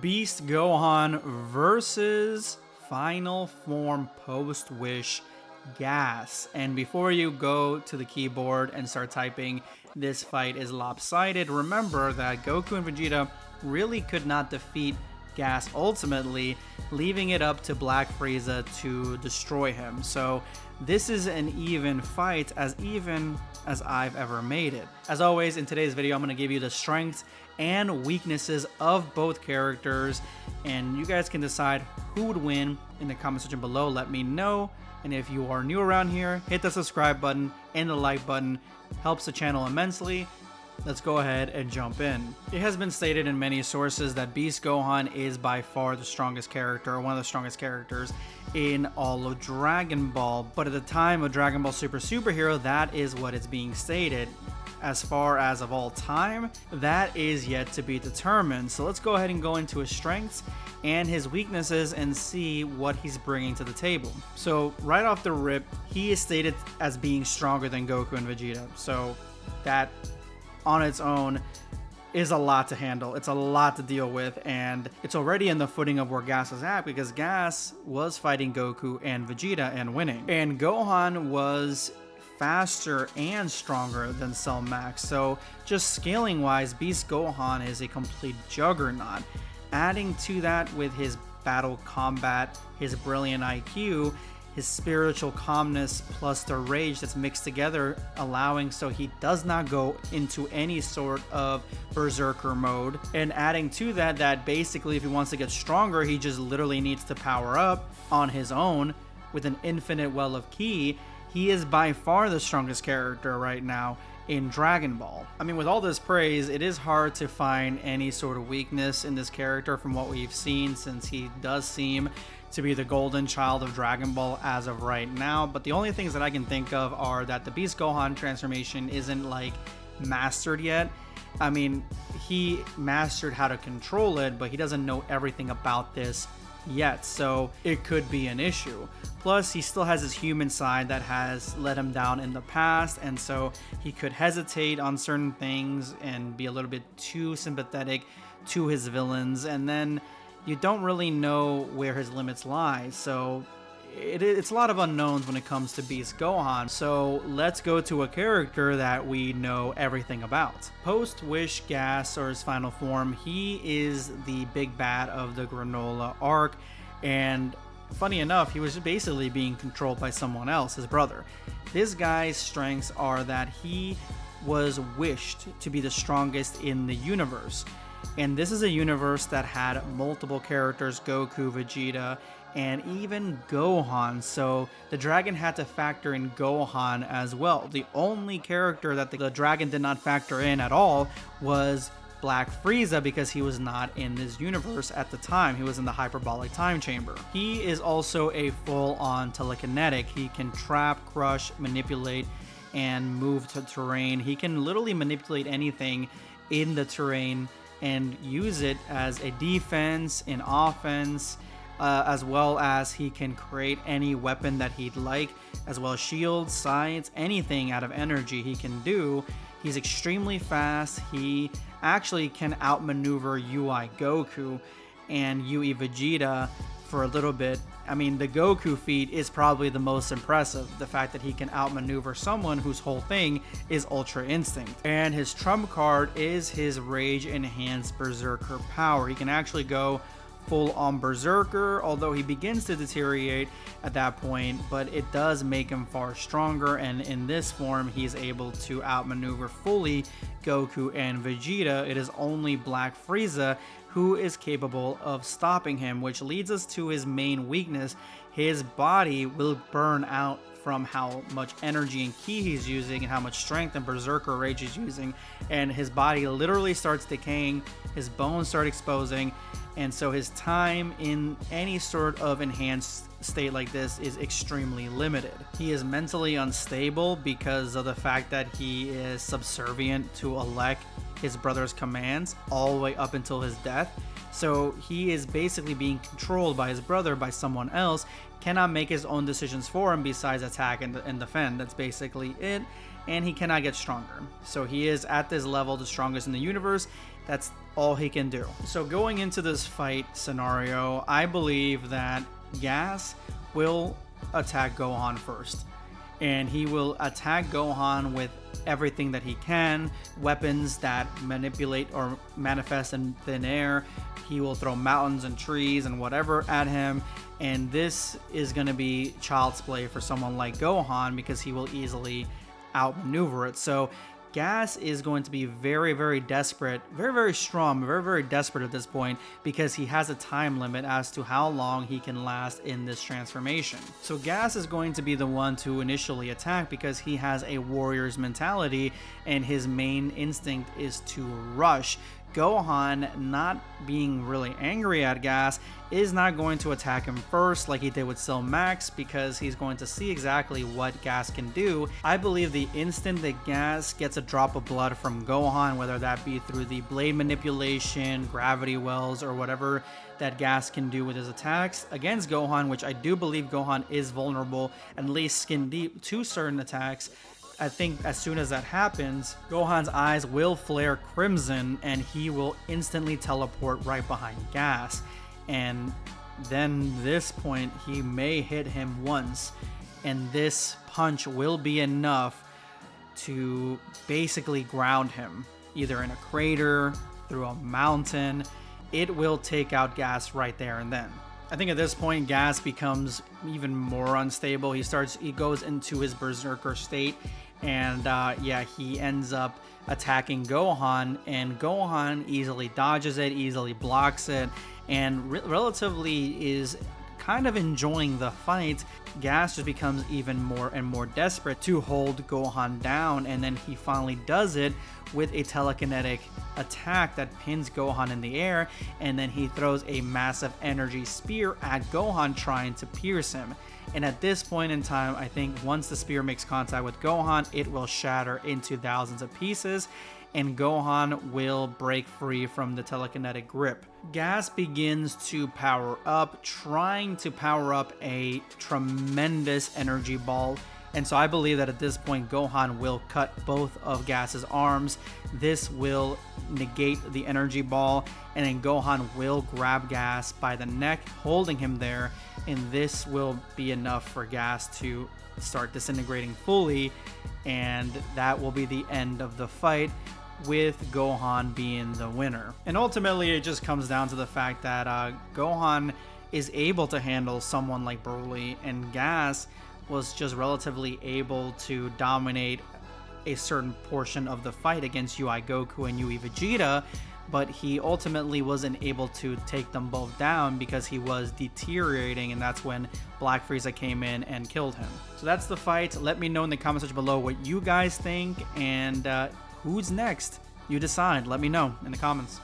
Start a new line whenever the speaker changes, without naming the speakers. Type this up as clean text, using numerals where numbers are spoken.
Beast Gohan versus Final Form Post-Wish Gas. And before you go to the keyboard and start typing, this fight is lopsided, remember that Goku and Vegeta really could not defeat Gas ultimately, leaving it up to Black Frieza to destroy him. So this is an even fight, as even as I've ever made it. As always, in today's video, I'm going to give you the strengths and weaknesses of both characters, and you guys can decide who would win in the comment section below. Let me know. And if you are new around here, hit the subscribe button and the like button. Helps the channel immensely. Let's go ahead and jump in. It has been stated in many sources that Beast Gohan is by far the strongest character, or one of the strongest characters in all of Dragon Ball. But at the time of Dragon Ball Super Superhero, that is what is being stated. As far as of all time, that is yet to be determined. So let's go ahead and go into his strengths and his weaknesses and see what he's bringing to the table. So right off the rip, he is stated as being stronger than Goku and Vegeta. So that on its own is a lot to handle. It's a lot to deal with, and it's already in the footing of where Gas is at, because Gas was fighting Goku and Vegeta and winning. And Gohan was faster and stronger than Cell Max. So just scaling wise, Beast Gohan is a complete juggernaut. Adding to that with his battle combat, his brilliant IQ, his spiritual calmness, plus the rage that's mixed together, allowing so he does not go into any sort of berserker mode. And adding to that, that basically if he wants to get stronger, he just literally needs to power up on his own with an infinite well of ki. He is by far the strongest character right now in Dragon Ball. I mean, with all this praise, it is hard to find any sort of weakness in this character from what we've seen, since he does seem to be the golden child of Dragon Ball as of right now. But the only things that I can think of are that the Beast Gohan transformation isn't like mastered yet. I mean, he mastered how to control it, but he doesn't know everything about this yet, so it could be an issue. Plus, he still has his human side that has let him down in the past, and so he could hesitate on certain things and be a little bit too sympathetic to his villains, and then you don't really know where his limits lie. So it's a lot of unknowns when it comes to Beast Gohan. So let's go to a character that we know everything about. Post-Wish Gas, or his final form, he is the big bad of the Granola arc, and funny enough, he was basically being controlled by someone else, his brother. This guy's strengths are that he was wished to be the strongest in the universe. And this is a universe that had multiple characters, Goku, Vegeta, and even Gohan. So the dragon had to factor in Gohan as well. The only character that the dragon did not factor in at all was Black Frieza, because he was not in this universe at the time. He was in the hyperbolic time chamber. He is also a full-on telekinetic. He can trap, crush, manipulate, and move to terrain. He can literally manipulate anything in the terrain and use it as a defense, an offense, as well as he can create any weapon that he'd like, as well as shields, sides, anything out of energy he can do. He's extremely fast. He actually can outmaneuver UI Goku and UE Vegeta for a little bit. I mean, the Goku feat is probably the most impressive. The fact that he can outmaneuver someone whose whole thing is Ultra Instinct. And his trump card is his Rage Enhanced Berserker power. He can actually go full on Berserker, although he begins to deteriorate at that point, but it does make him far stronger, and in this form he's able to outmaneuver fully Goku and Vegeta. It is only Black Frieza who is capable of stopping him, which leads us to his main weakness. His body will burn out from how much energy and ki he's using and how much strength and berserker rage he's using, and his body literally starts decaying, his bones start exposing, and so his time in any sort of enhanced state like this is extremely limited. He is mentally unstable because of the fact that he is subservient to elect his brother's commands all the way up until his death. So he is basically being controlled by his brother, by someone else, cannot make his own decisions for him besides attack and defend. That's basically it. And he cannot get stronger. So he is at this level the strongest in the universe. That's all he can do. So going into this fight scenario, I believe that Gas will attack Gohan first. And he will attack Gohan with everything that he can, weapons that manipulate or manifest in thin air. He will throw mountains and trees and whatever at him, and this is going to be child's play for someone like Gohan because he will easily outmaneuver it. So Gas is going to be very, very desperate, very, very strong, very, very desperate at this point because he has a time limit as to how long he can last in this transformation. So Gas is going to be the one to initially attack because he has a warrior's mentality and his main instinct is to rush. Gohan, not being really angry at Gas, is not going to attack him first like he did with Cell Max because he's going to see exactly what Gas can do. I believe the instant that Gas gets a drop of blood from Gohan, whether that be through the blade manipulation, gravity wells, or whatever that Gas can do with his attacks against Gohan, which I do believe Gohan is vulnerable, at least skin deep, to certain attacks. I think as soon as that happens, Gohan's eyes will flare crimson and he will instantly teleport right behind Gas. And then this point, he may hit him once, and this punch will be enough to basically ground him, either in a crater, through a mountain. It will take out Gas right there and then. I think at this point, Gas becomes even more unstable. He goes into his berserker state, and yeah, he ends up attacking Gohan, and Gohan easily dodges it, easily blocks it, and relatively is kind of enjoying the fight. Gas just becomes even more and more desperate to hold Gohan down, and then he finally does it with a telekinetic attack that pins Gohan in the air, and then he throws a massive energy spear at Gohan trying to pierce him. And at this point in time, I think once the spear makes contact with Gohan, it will shatter into thousands of pieces, and Gohan will break free from the telekinetic grip. Gas begins to power up, trying to power up a tremendous energy ball. And so I believe that at this point, Gohan will cut both of Gas's arms. This will negate the energy ball, and then Gohan will grab Gas by the neck, holding him there, and this will be enough for Gas to start disintegrating fully, and that will be the end of the fight, with Gohan being the winner. And ultimately, it just comes down to the fact that Gohan is able to handle someone like Broly, and Gas was just relatively able to dominate a certain portion of the fight against UI Goku and UI Vegeta, but he ultimately wasn't able to take them both down because he was deteriorating, and that's when Black Frieza came in and killed him. So that's the fight. Let me know in the comment section below what you guys think, and who's next? You decide. Let me know in the comments.